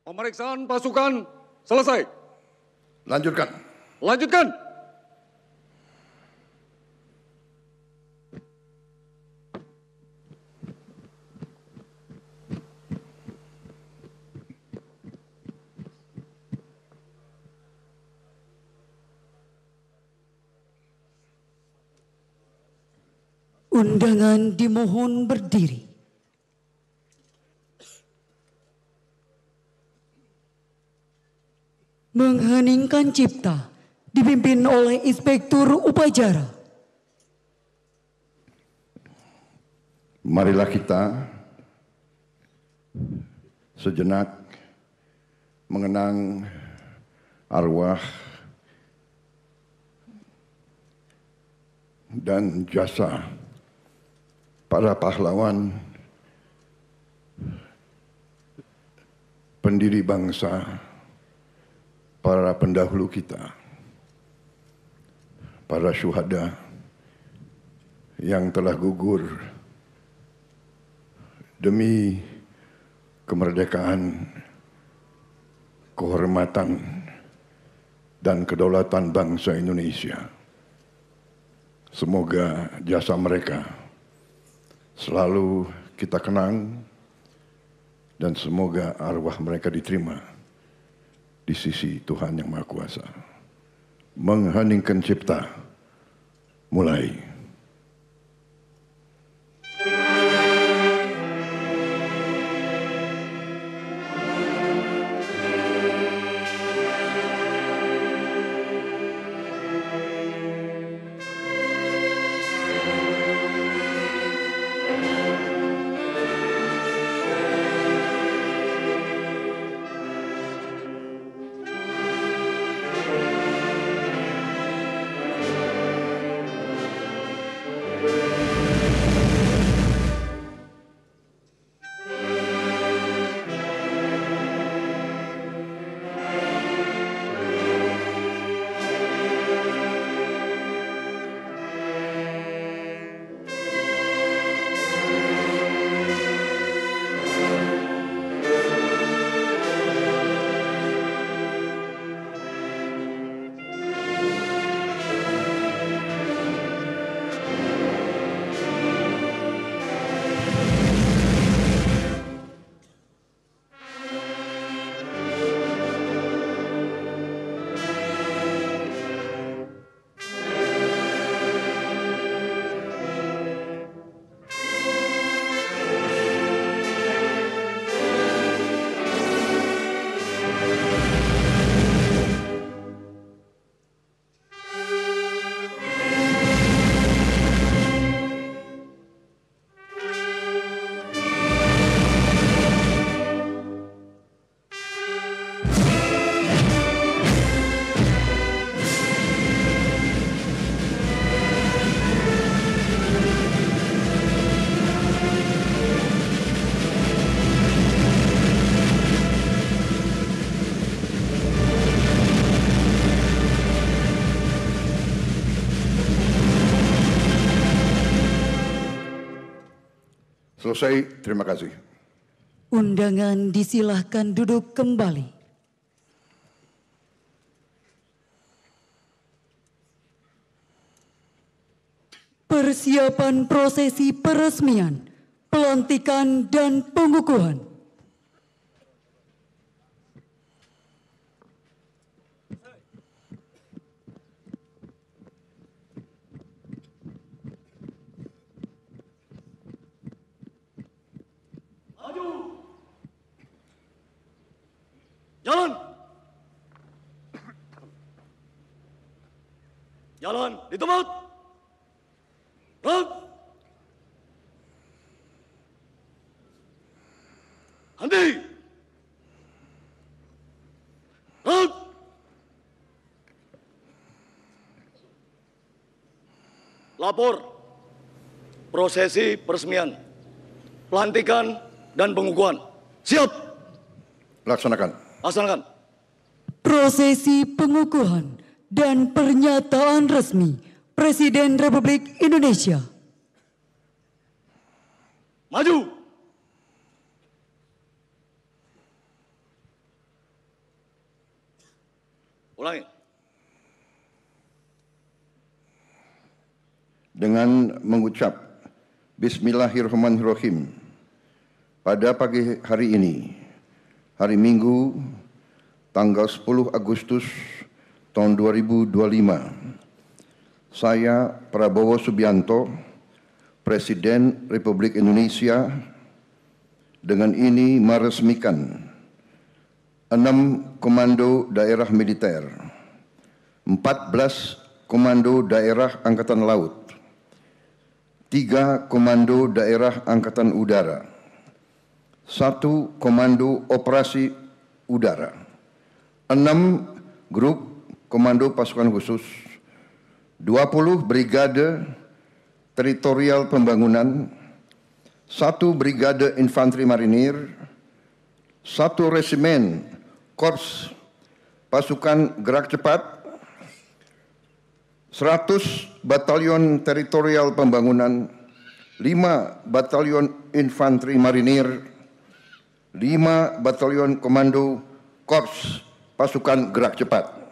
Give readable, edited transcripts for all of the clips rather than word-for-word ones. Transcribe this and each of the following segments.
Pemeriksaan pasukan selesai. Lanjutkan. Lanjutkan. Undangan dimohon berdiri. Mengheningkan cipta dipimpin oleh Inspektur Upacara. Marilah kita sejenak mengenang arwah dan jasa para pahlawan pendiri bangsa, para pendahulu kita, para syuhada yang telah gugur demi kemerdekaan, kehormatan, dan kedaulatan bangsa Indonesia. Semoga jasa mereka selalu kita kenang dan semoga arwah mereka diterima di sisi Tuhan Yang Maha Kuasa. Mengheningkan cipta, mulai. Selesai, terima kasih. Undangan disilahkan duduk kembali. Persiapan prosesi peresmian, pelantikan dan pengukuhan. Jalan. Jalan di tempat. Gerak. Henti. Gerak. Lapor. Prosesi peresmian, pelantikan dan pengukuhan. Siap. Laksanakan. Laksanakan. Prosesi pengukuhan dan pernyataan resmi Presiden Republik Indonesia. Maju. Ulangi. Dengan mengucap Bismillahirrahmanirrahim, pada pagi hari ini, hari Minggu, tanggal 10 Agustus tahun 2025, saya Prabowo Subianto, Presiden Republik Indonesia, dengan ini meresmikan 6 komando daerah militer, 14 komando daerah angkatan laut, 3 komando daerah angkatan udara, 1 komando operasi udara, 6 grup komando pasukan khusus, 20 brigade teritorial pembangunan, 1 brigade infanteri marinir, 1 resimen korps pasukan gerak cepat, 100 batalion teritorial pembangunan, 5 batalion infanteri marinir, 5 batalion komando korps pasukan gerak cepat.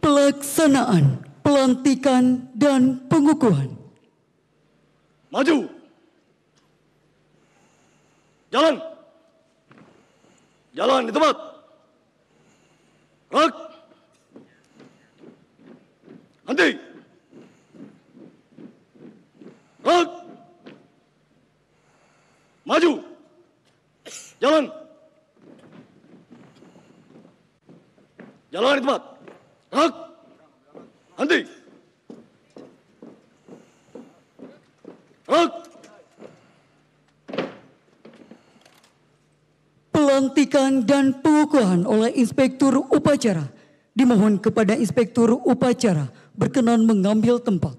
Pelaksanaan pelantikan dan pengukuhan. Maju. Jalan. Jalan di tempat. Gerak. Henti. Gerak. Maju. Jalan. Jalan di tempat. Gerak. Henti. Gerak. Pelantikan dan pengukuhan oleh Inspektur Upacara. Dimohon kepada Inspektur Upacara berkenan mengambil tempat.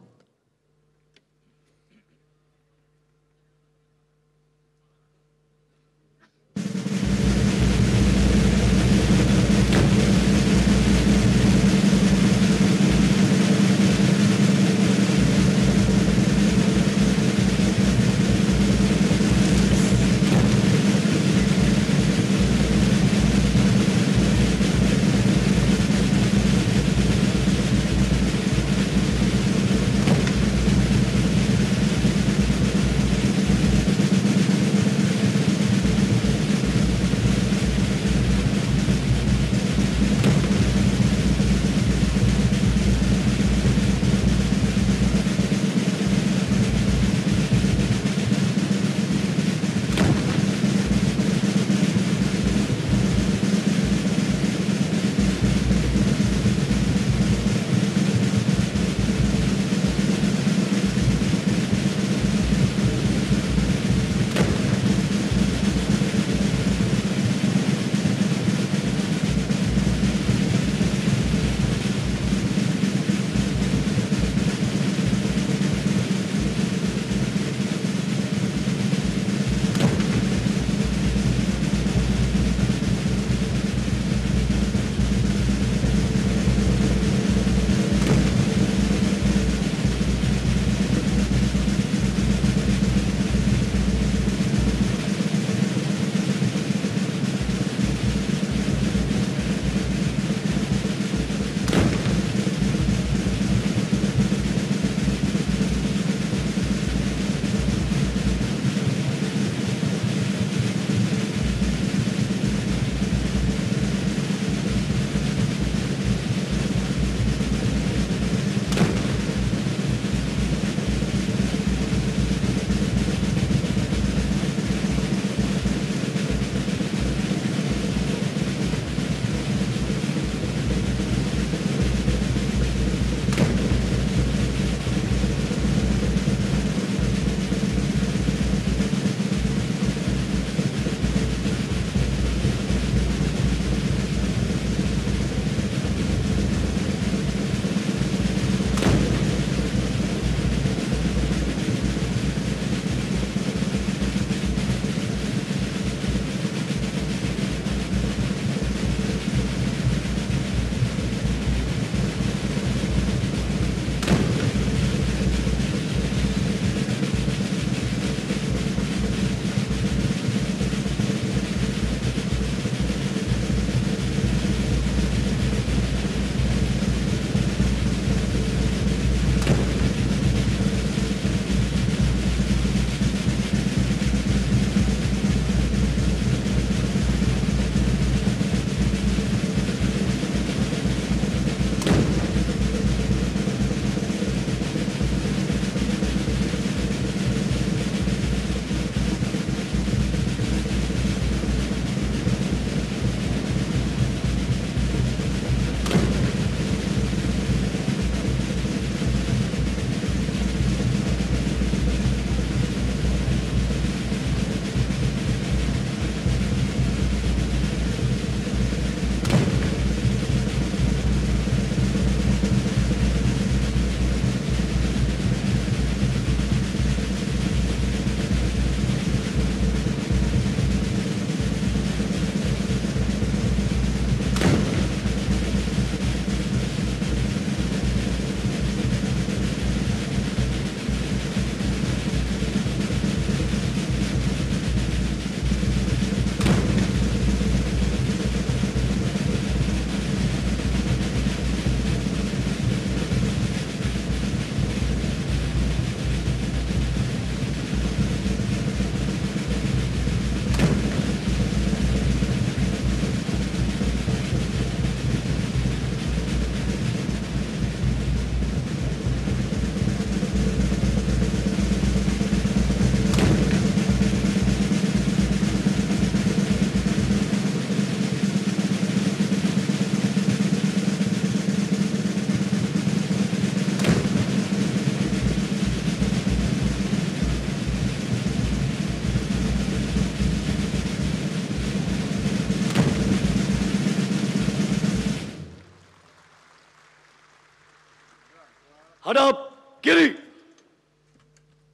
Hadap kiri.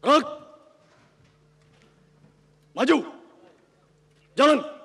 Gerak. Maju. Jalan.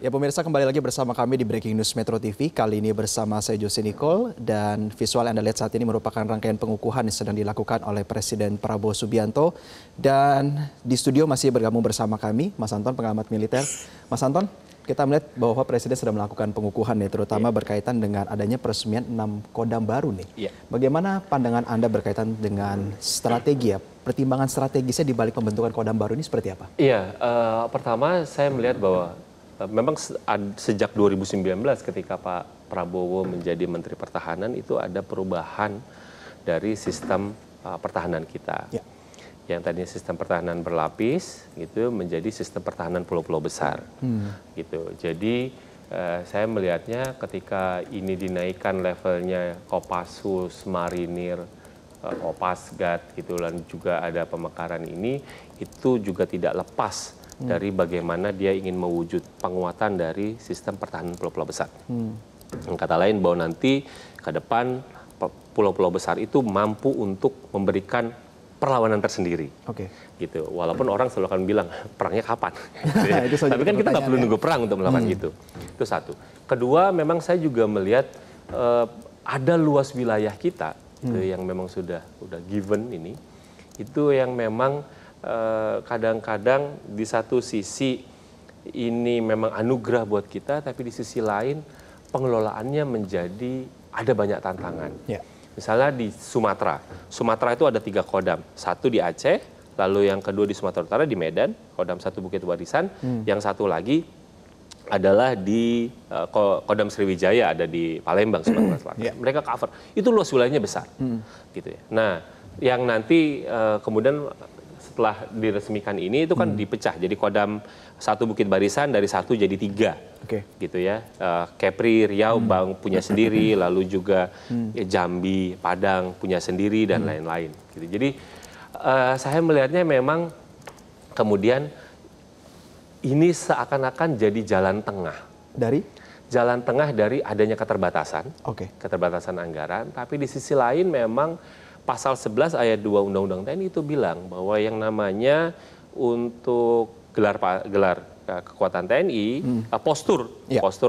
Ya pemirsa, kembali lagi bersama kami di Breaking News Metro TV. Kali ini bersama saya Jose Nicole, dan visual yang Anda lihat saat ini merupakan rangkaian pengukuhan yang sedang dilakukan oleh Presiden Prabowo Subianto. Dan di studio masih bergabung bersama kami Mas Anton, pengamat militer. Mas Anton, kita melihat bahwa Presiden sedang melakukan pengukuhan nih, terutama berkaitan dengan adanya peresmian 6 Kodam baru nih. Bagaimana pandangan Anda berkaitan dengan strategi ya? Pertimbangan strategisnya di balik pembentukan Kodam baru ini seperti apa? Iya, pertama saya melihat bahwa memang sejak 2019 ketika Pak Prabowo menjadi Menteri Pertahanan itu ada perubahan dari sistem pertahanan kita. Ya. Yang tadinya sistem pertahanan berlapis gitu menjadi sistem pertahanan pulau-pulau besar. Gitu. Jadi saya melihatnya ketika ini dinaikkan levelnya Kopassus, Marinir, Kopasgat gitu, dan juga ada pemekaran ini, itu juga tidak lepas dari bagaimana dia ingin mewujud penguatan dari sistem pertahanan pulau-pulau besar. Kata lain bahwa nanti ke depan pulau-pulau besar itu mampu untuk memberikan perlawanan tersendiri. Gitu. Walaupun orang selalu akan bilang perangnya kapan. Gitu ya. Tapi kan kita nggak perlu nunggu perang untuk melakukan itu. Itu satu. Kedua, memang saya juga melihat ada luas wilayah kita itu yang memang sudah given ini. Itu yang memang kadang-kadang di satu sisi ini memang anugerah buat kita, tapi di sisi lain pengelolaannya menjadi ada banyak tantangan. Misalnya di Sumatera itu ada 3 Kodam, satu di Aceh, lalu yang kedua di Sumatera Utara di Medan, Kodam 1 Bukit Barisan, yang satu lagi adalah di Kodam Sriwijaya, ada di Palembang, Sumatera Selatan. Mereka cover, itu luas wilayahnya besar. Gitu ya. Nah, yang nanti kemudian setelah diresmikan ini itu kan dipecah jadi Kodam 1 Bukit Barisan dari 1 jadi 3 gitu ya. Kepri, Riau punya sendiri, lalu juga Jambi, Padang punya sendiri dan lain-lain gitu. Jadi saya melihatnya memang kemudian ini seakan-akan jadi jalan tengah dari adanya keterbatasan anggaran, tapi di sisi lain memang Pasal 11 ayat 2 Undang-Undang TNI itu bilang bahwa yang namanya untuk gelar kekuatan TNI, postur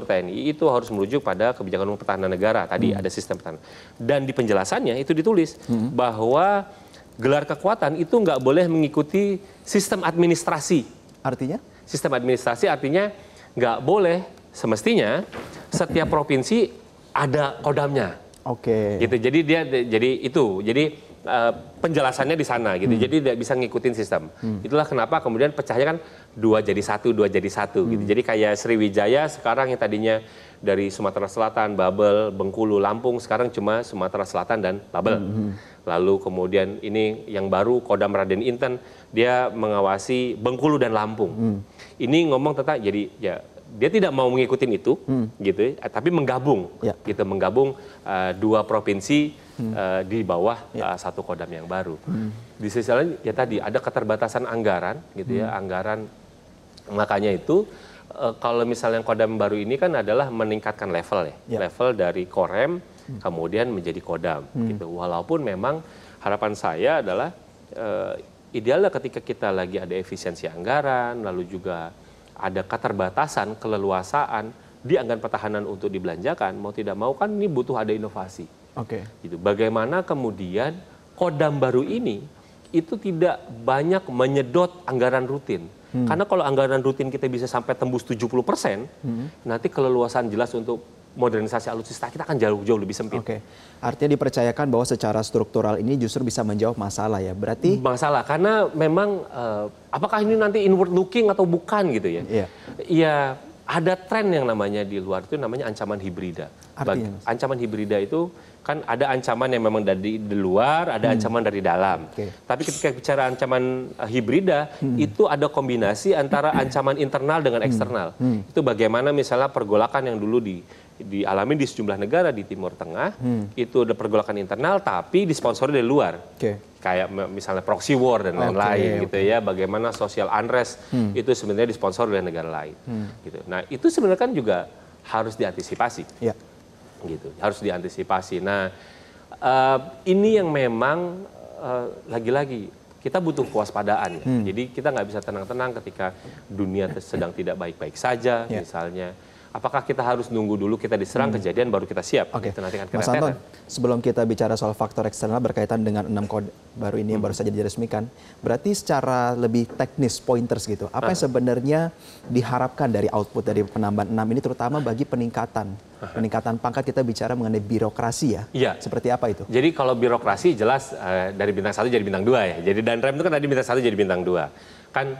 TNI itu harus merujuk pada kebijakan umum pertahanan negara. Tadi ada sistem pertahanan. Dan di penjelasannya itu ditulis bahwa gelar kekuatan itu nggak boleh mengikuti sistem administrasi. Artinya? Sistem administrasi artinya nggak boleh, semestinya setiap provinsi ada kodamnya. Gitu. Jadi penjelasannya di sana gitu. Jadi tidak bisa ngikutin sistem. Itulah kenapa kemudian pecahnya kan 2 jadi 1 gitu. Jadi kayak Sriwijaya sekarang yang tadinya dari Sumatera Selatan, Babel, Bengkulu, Lampung, sekarang cuma Sumatera Selatan dan Babel. Lalu kemudian ini yang baru Kodam Raden Inten, dia mengawasi Bengkulu dan Lampung. Ini ngomong tentang jadi ya dia tidak mau mengikuti itu, gitu, tapi menggabung 2 provinsi di bawah 1 Kodam yang baru. Di sisi lain ya tadi ada keterbatasan anggaran, gitu ya, anggaran, makanya itu kalau misalnya Kodam baru ini kan adalah meningkatkan level level dari Korem kemudian menjadi Kodam, gitu. Walaupun memang harapan saya adalah idealnya ketika kita lagi ada efisiensi anggaran, lalu juga ada keterbatasan, keleluasaan di anggaran pertahanan untuk dibelanjakan, mau tidak mau kan ini butuh ada inovasi. Gitu. Bagaimana kemudian Kodam baru ini itu tidak banyak menyedot anggaran rutin. Karena kalau anggaran rutin kita bisa sampai tembus 70%, nanti keleluasaan jelas untuk modernisasi alutsista kita akan jauh lebih sempit. Artinya dipercayakan bahwa secara struktural ini justru bisa menjawab masalah ya. Berarti masalah karena memang apakah ini nanti inward looking atau bukan gitu ya. Iya, ada tren yang namanya di luar itu namanya ancaman hibrida. Ancaman hibrida itu kan ada ancaman yang memang dari di luar, ada ancaman dari dalam. Tapi ketika bicara ancaman hibrida, itu ada kombinasi antara ancaman internal dengan eksternal. Itu bagaimana misalnya pergolakan yang dulu dialami di sejumlah negara di Timur Tengah, itu ada pergolakan internal tapi disponsori dari luar. Kayak misalnya proxy war dan lain-lain gitu ya. Bagaimana social unrest itu sebenarnya disponsori oleh negara lain. Gitu. Nah, itu sebenarnya kan juga harus diantisipasi. Gitu, harus diantisipasi. Nah, ini yang memang lagi-lagi kita butuh kewaspadaan. Jadi kita nggak bisa tenang-tenang ketika dunia sedang tidak baik-baik saja, misalnya. Apakah kita harus nunggu dulu kita diserang kejadian baru kita siap? Oke, Itu nanti kan Mas Anton, sebelum kita bicara soal faktor eksternal berkaitan dengan 6 kode baru ini yang baru saja diresmikan, berarti secara lebih teknis pointers gitu, apa yang sebenarnya diharapkan dari output dari penambahan 6 ini terutama bagi peningkatan pangkat, kita bicara mengenai birokrasi ya? Iya. Seperti apa itu? Jadi kalau birokrasi jelas dari bintang 1 jadi bintang 2 ya. Jadi dan rem itu kan tadi bintang 1 jadi bintang 2. Kan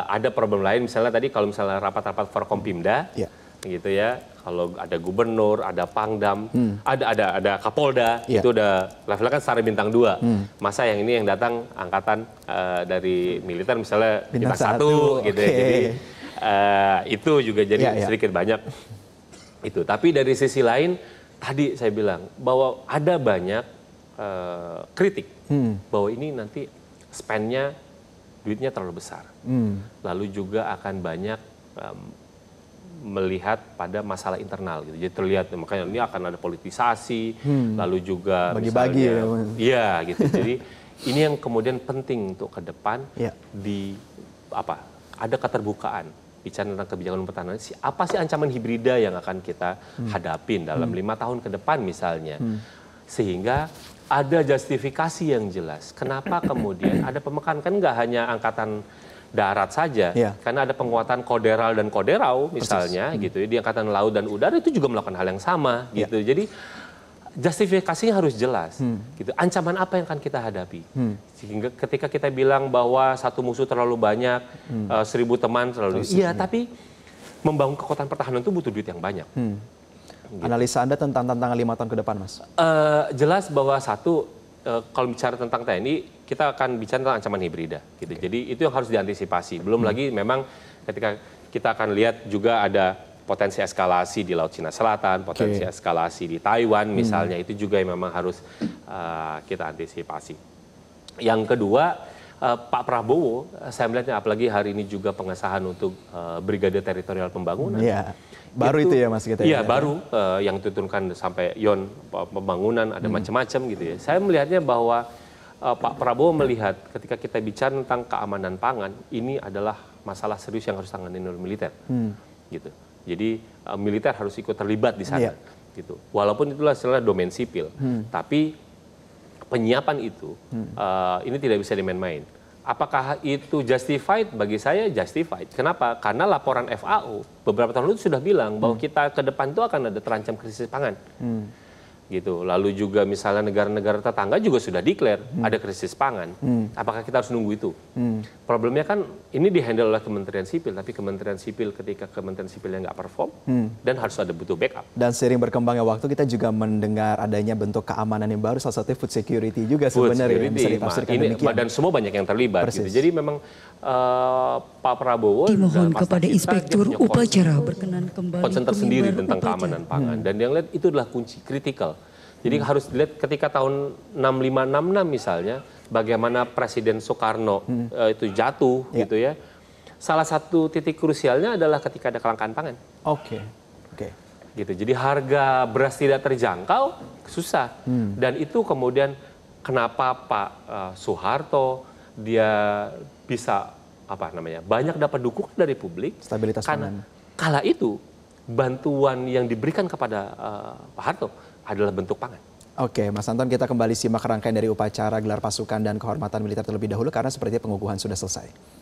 ada problem lain misalnya tadi kalau misalnya rapat-rapat Forkompimda, gitu ya, kalau ada gubernur, ada pangdam, ada kapolda, itu udah levelnya kan setara bintang 2. Masa yang ini yang datang angkatan dari militer misalnya bintang 1 gitu ya. Jadi itu juga jadi sedikit banyak itu. Tapi dari sisi lain tadi saya bilang bahwa ada banyak kritik bahwa ini nanti spend-nya duitnya terlalu besar. Lalu juga akan banyak melihat pada masalah internal gitu. Jadi terlihat makanya ini akan ada politisasi, lalu juga bagi-bagi ya gitu. Jadi ini yang kemudian penting untuk ke depan ada keterbukaan bicara tentang kebijakan pertahanan. Apa sih ancaman hibrida yang akan kita hadapin dalam 5 tahun ke depan misalnya. Sehingga ada justifikasi yang jelas. Kenapa kemudian ada pemekaran, kan nggak hanya angkatan darat saja, karena ada penguatan koderal dan koderau misalnya gitu ya, di angkatan laut dan udara itu juga melakukan hal yang sama gitu. Jadi justifikasinya harus jelas gitu. Ancaman apa yang akan kita hadapi? Sehingga ketika kita bilang bahwa satu musuh terlalu banyak, 1000 teman terlalu, tapi membangun kekuatan pertahanan itu butuh duit yang banyak. Gitu. Analisa Anda tentang tantangan 5 tahun ke depan, Mas? Jelas bahwa kalau bicara tentang TNI, kita akan bicara tentang ancaman hibrida. Gitu. Jadi itu yang harus diantisipasi. Belum lagi memang ketika kita akan lihat juga ada potensi eskalasi di Laut Cina Selatan, potensi eskalasi di Taiwan misalnya, itu juga yang memang harus kita antisipasi. Yang kedua, Pak Prabowo, saya melihatnya apalagi hari ini juga pengesahan untuk Brigade Teritorial Pembangunan. Baru itu ya Mas kita. Iya, baru yang diturunkan sampai yon pembangunan ada macam-macam gitu ya. Saya melihatnya bahwa Pak Prabowo melihat ketika kita bicara tentang keamanan pangan, ini adalah masalah serius yang harus ditangani oleh militer. Gitu. Jadi militer harus ikut terlibat di sana gitu. Walaupun itulah istilah domain sipil. Tapi penyiapan itu ini tidak bisa dimain-main. Apakah itu justified? Bagi saya justified. Kenapa? Karena laporan FAO beberapa tahun lalu sudah bilang bahwa kita ke depan itu akan ada terancam krisis pangan. Gitu. Lalu juga misalnya negara-negara tetangga juga sudah declare ada krisis pangan. Apakah kita harus nunggu itu? Problemnya kan ini dihandle oleh Kementerian Sipil, tapi Kementerian Sipil ketika Kementerian Sipilnya nggak perform dan harus ada butuh backup. Dan seiring berkembangnya waktu kita juga mendengar adanya bentuk keamanan yang baru, salah satunya food security juga sebenarnya bisa ditafsirkan demikian. Dan semua banyak yang terlibat. Gitu. Jadi memang Pak Prabowo dimohon kepada Inspektur Upacara berkenan kembali konsentrasi sendiri tentang keamanan pangan dan yang lihat itu adalah kunci kritikal. Jadi harus dilihat ketika tahun 6566 misalnya bagaimana Presiden Soekarno itu jatuh gitu ya. Salah satu titik krusialnya adalah ketika ada kelangkaan pangan. Oke. Gitu. Jadi harga beras tidak terjangkau susah. Dan itu kemudian kenapa Pak Soeharto dia bisa banyak dapat dukungan dari publik, stabilitas pangan. Kala itu bantuan yang diberikan kepada Pak Harto adalah bentuk pangan. Oke, Mas Anton, kita kembali simak rangkaian dari upacara gelar pasukan dan kehormatan militer terlebih dahulu karena sepertinya pengukuhan sudah selesai.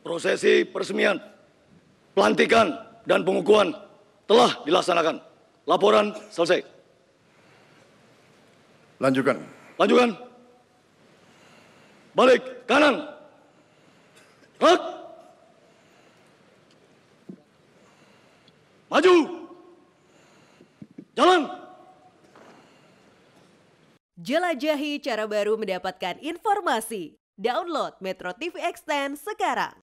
Prosesi peresmian, pelantikan, dan pengukuhan telah dilaksanakan. Laporan selesai. Lanjutkan. Balik kanan. Rak. Maju. Jalan. Jelajahi cara baru mendapatkan informasi. Download Metro TV Extend sekarang.